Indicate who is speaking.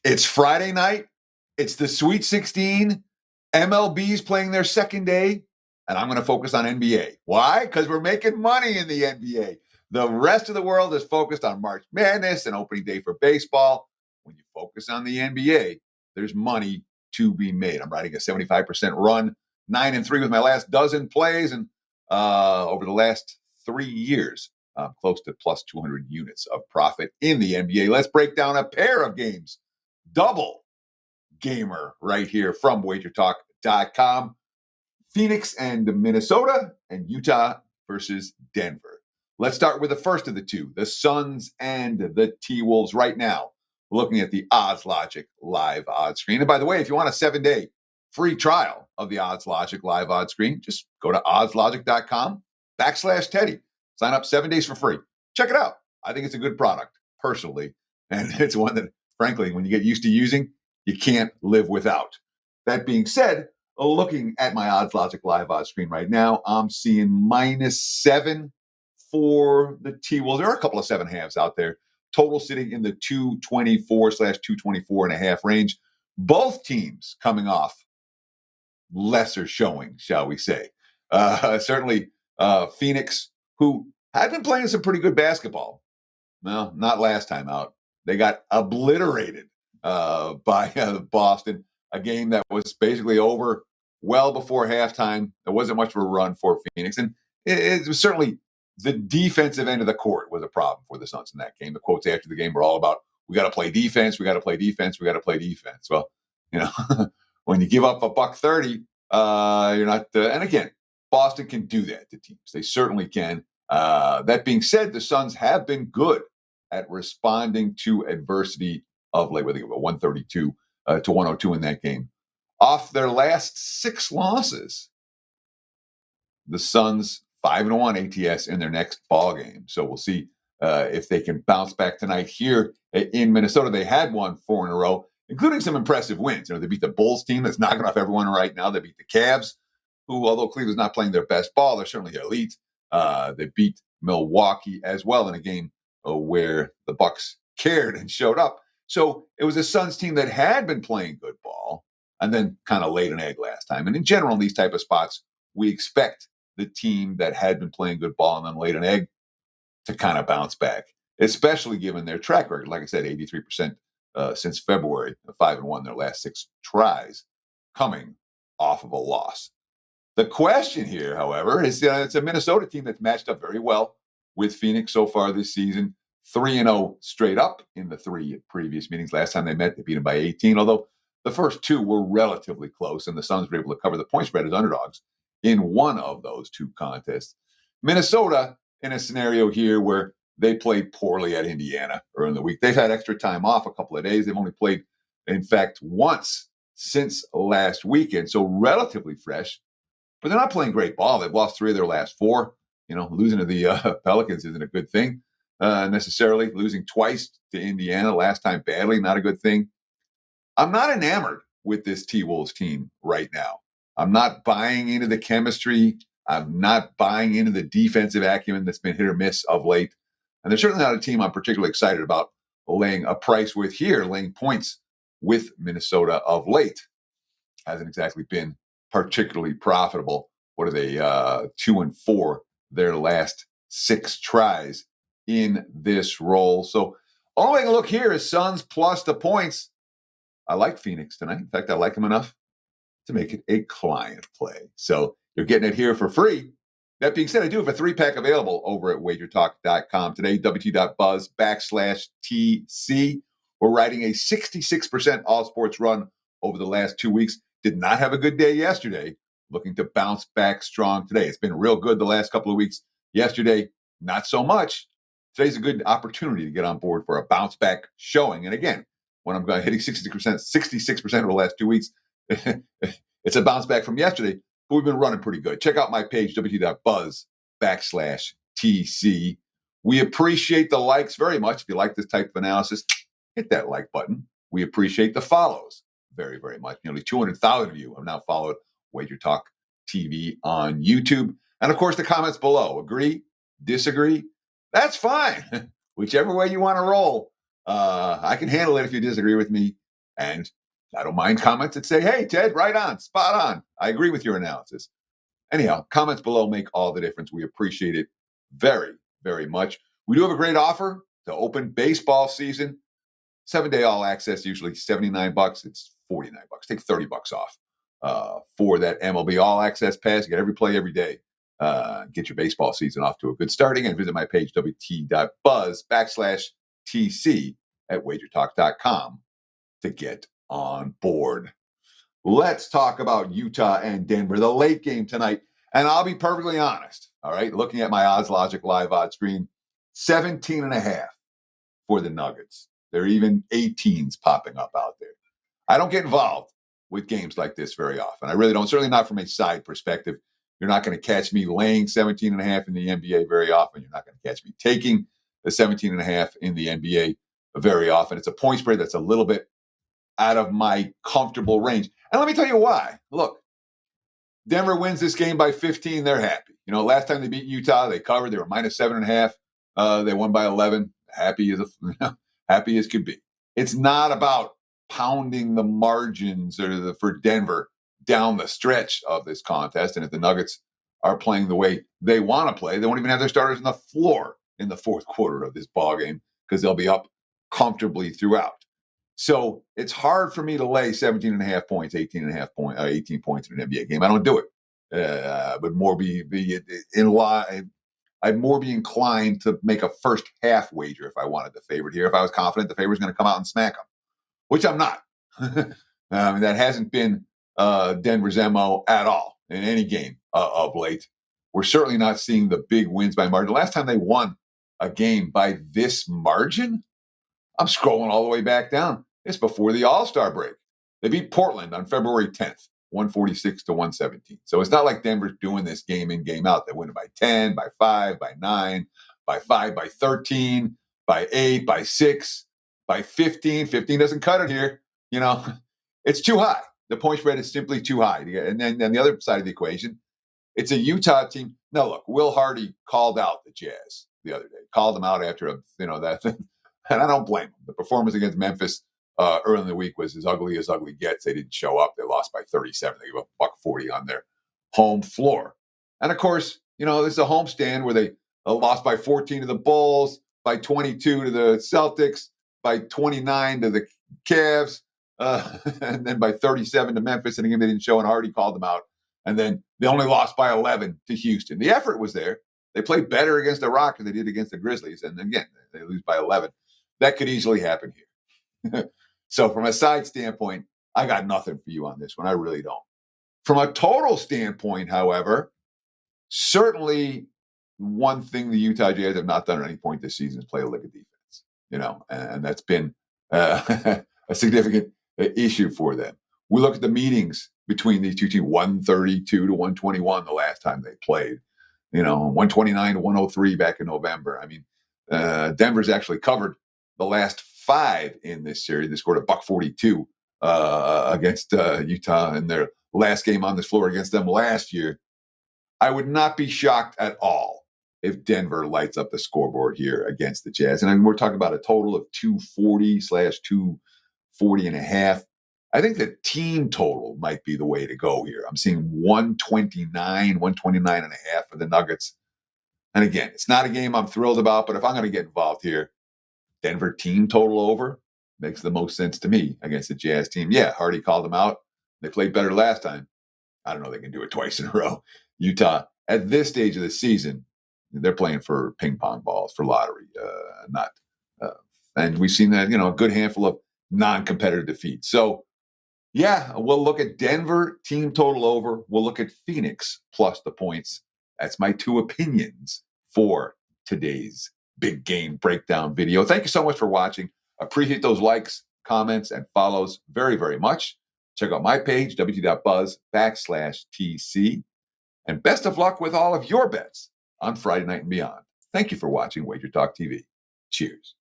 Speaker 1: It's Friday night. It's the Sweet 16. MLB's playing their second day, and I'm going to focus on NBA. Why? Because we're making money in the NBA. The rest of the world is focused on March Madness and opening day for baseball. When you focus on the NBA, there's money to be made. I'm riding a 75% run, 9-3 with my last dozen plays, and over the last 3 years, close to plus 200 units of profit in the NBA. Let's break down a pair of games. Double gamer right here from WagerTalk.com. Phoenix and Minnesota, and Utah versus Denver. Let's start with the first of the two, the Suns and the T-Wolves right now. Looking at the Odds Logic live odds screen. And by the way, if you want a 7-day free trial of the Odds Logic live odds screen, just go to oddslogic.com/Teddy. Sign up 7 days for free. Check it out. I think it's a good product, personally. And it's one that, frankly, when you get used to using, you can't live without. That being said, looking at my Odds Logic live odds screen right now, I'm seeing -7 for the T-Wolves. There are a couple of 7.5s out there. Total sitting in the 224/224.5 range. Both teams coming off lesser showing, shall we say. Certainly Phoenix, who had been playing some pretty good basketball. Well, not last time out. They got obliterated by Boston, a game that was basically over well before halftime. There wasn't much of a run for Phoenix. And it was certainly the defensive end of the court was a problem for the Suns in that game. The quotes after the game were all about, we got to play defense, we got to play defense, we got to play defense. Well, when you give up a $130, you're not. And again, Boston can do that to teams. They certainly can. That being said, the Suns have been good at responding to adversity of late. I think about 132 to 102 in that game. Off their last 6 losses, the Suns 5-1 ATS in their next ball game. So we'll see if they can bounce back tonight here in Minnesota. They had won 4 in a row, including some impressive wins. They beat the Bulls team that's knocking off everyone right now. They beat the Cavs, who, although Cleveland's not playing their best ball, they're certainly elite. They beat Milwaukee as well in a game where the Bucks cared and showed up. So it was a Suns team that had been playing good ball and then kind of laid an egg last time. And in general, in these type of spots, we expect the team that had been playing good ball and then laid an egg to kind of bounce back, especially given their track record. Like I said, 83% since February, 5-1 their last 6 tries, coming off of a loss. The question here, however, is it's a Minnesota team that's matched up very well with Phoenix so far this season. 3-0 straight up in the 3 previous meetings. Last time they met, they beat them by 18, although the first 2 were relatively close, and the Suns were able to cover the point spread as underdogs in one of those 2 contests. Minnesota, in a scenario here where they played poorly at Indiana early in the week. They've had extra time off a couple of days. They've only played, in fact, once since last weekend, so relatively fresh. But they're not playing great ball. They've lost 3 of their last 4. Losing to the Pelicans isn't a good thing necessarily. Losing twice to Indiana, last time badly, not a good thing. I'm not enamored with this T-Wolves team right now. I'm not buying into the chemistry. I'm not buying into the defensive acumen that's been hit or miss of late. And they're certainly not a team I'm particularly excited about laying a price with here, laying points with Minnesota of late. Hasn't exactly been particularly profitable. What are they? 2-4 their last 6 tries in this role. So only way I can look here is Suns plus the points. I like Phoenix tonight. In fact, I like them enough to make it a client play. So you're getting it here for free. That being said, I do have a 3-pack available over at WagerTalk.com today, WT.buzz/TC. We're riding a 66% all sports run over the last 2 weeks. Did not have a good day yesterday. Looking to bounce back strong today. It's been real good the last couple of weeks. Yesterday, not so much. Today's a good opportunity to get on board for a bounce back showing. And again, when I'm hitting 66% over the last 2 weeks, it's a bounce back from yesterday, but we've been running pretty good. Check out my page, WT.buzz/TC. We appreciate the likes very much. If you like this type of analysis, hit that like button. We appreciate the follows very, very much. Nearly 200,000 of you have now followed Wager Talk TV on YouTube. And of course, the comments below. Agree, disagree, that's fine. Whichever way you want to roll. I can handle it if you disagree with me. And I don't mind comments that say, hey, Ted, right on, spot on. I agree with your analysis. Anyhow, comments below make all the difference. We appreciate it very, very much. We do have a great offer to open baseball season. 7-day all access, usually $79. It's $49. Take $30 off for that MLB all access pass. You get every play every day. Get your baseball season off to a good starting, and visit my page, wt.buzz/TC at WagerTalk.com to get on board. Let's talk about Utah and Denver, the late game tonight. And I'll be perfectly honest, all right, looking at my Odds Logic live odds screen, 17.5 for the Nuggets. There are even 18s popping up out there. I don't get involved with games like this very often. I really don't, certainly not from a side perspective. You're not going to catch me laying 17.5 in the NBA very often. You're not going to catch me taking the 17.5 in the NBA very often. It's a point spread that's a little bit out of my comfortable range. And let me tell you why. Look, Denver wins this game by 15. They're happy. You know, last time they beat Utah, they covered. They were minus 7.5. They won by 11. Happy as could be. It's not about pounding the margins for Denver down the stretch of this contest. And if the Nuggets are playing the way they want to play, they won't even have their starters on the floor in the fourth quarter of this ballgame because they'll be up comfortably throughout. So it's hard for me to lay 17.5 points, 18 points in an NBA game. I don't do it. But more be in line. I'd more be inclined to make a first half wager if I wanted the favorite here. If I was confident the favorite was going to come out and smack them, which I'm not. That hasn't been Denver's MO at all in any game of late. We're certainly not seeing the big wins by margin. The last time they won a game by this margin, I'm scrolling all the way back down. It's before the All-Star break. They beat Portland on February 10th, 146-117. So it's not like Denver's doing this game in, game out. They win it by 10, by 5, by 9, by 5, by 13, by 8, by 6, by 15. 15 doesn't cut it here. You know, it's too high. The point spread is simply too high. And then the other side of the equation, it's a Utah team. Now, look, Will Hardy called out the Jazz the other day. Called them out after, that. And I don't blame them. The performance against Memphis early in the week was as ugly gets. They didn't show up. They lost by 37. They gave up $140 on their home floor. And of course, this is a homestand where they lost by 14 to the Bulls, by 22 to the Celtics, by 29 to the Cavs, and then by 37 to Memphis. And again, they didn't show, and Hardy called them out. And then they only lost by 11 to Houston. The effort was there. They played better against the Rockets than they did against the Grizzlies. And again, they lose by 11. That could easily happen here. So from a side standpoint, I got nothing for you on this one. I really don't. From a total standpoint, however, certainly one thing the Utah Jazz have not done at any point this season is play a lick of defense, and that's been a significant issue for them. We look at the meetings between these two teams, 132 to 121 the last time they played, 129 to 103 back in November. I mean, Denver's actually covered the last 5 in this series. They scored $142 against Utah in their last game on this floor against them last year. I would not be shocked at all if Denver lights up the scoreboard here against the Jazz. And we're talking about a total of 240/240.5. I think the team total might be the way to go here. I'm seeing 129.5 for the Nuggets. And again, it's not a game I'm thrilled about, but if I'm going to get involved here, Denver team total over makes the most sense to me against the Jazz team. Yeah, Hardy called them out. They played better last time. I don't know if they can do it twice in a row. Utah, at this stage of the season, they're playing for ping pong balls, for lottery, and we've seen that, a good handful of non-competitive defeats. So, yeah, we'll look at Denver team total over. We'll look at Phoenix plus the points. That's my 2 opinions for today's big game breakdown video. Thank you so much for watching. Appreciate those likes, comments, and follows very, very much. Check out my page, wt.buzz/TC. And best of luck with all of your bets on Friday night and beyond. Thank you for watching WagerTalk TV. Cheers.